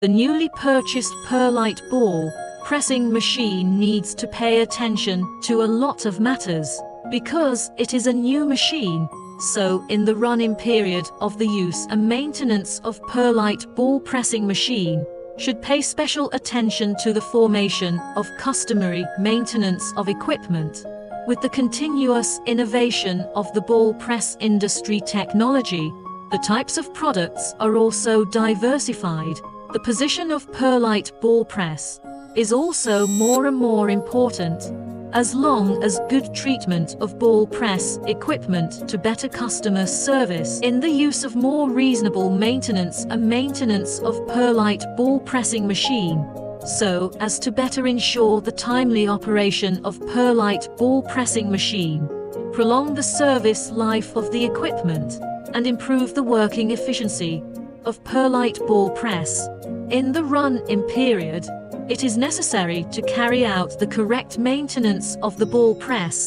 The newly purchased perlite ball pressing machine needs to pay attention to a lot of matters, because it is a new machine. So, in the run-in period of the use and maintenance of perlite ball pressing machine, should pay special attention to the formation of customary maintenance of equipment. With the continuous innovation of the ball press industry technology, the types of products are also diversified. The position of perlite ball press is also more and more important, as long as good treatment of ball press equipment to better customer service in the use of more reasonable maintenance and maintenance of perlite ball pressing machine, so as to better ensure the timely operation of perlite ball pressing machine, prolong the service life of the equipment, and improve the working efficiency of perlite ball press. In the run-in period, it is necessary to carry out the correct maintenance of the ball press.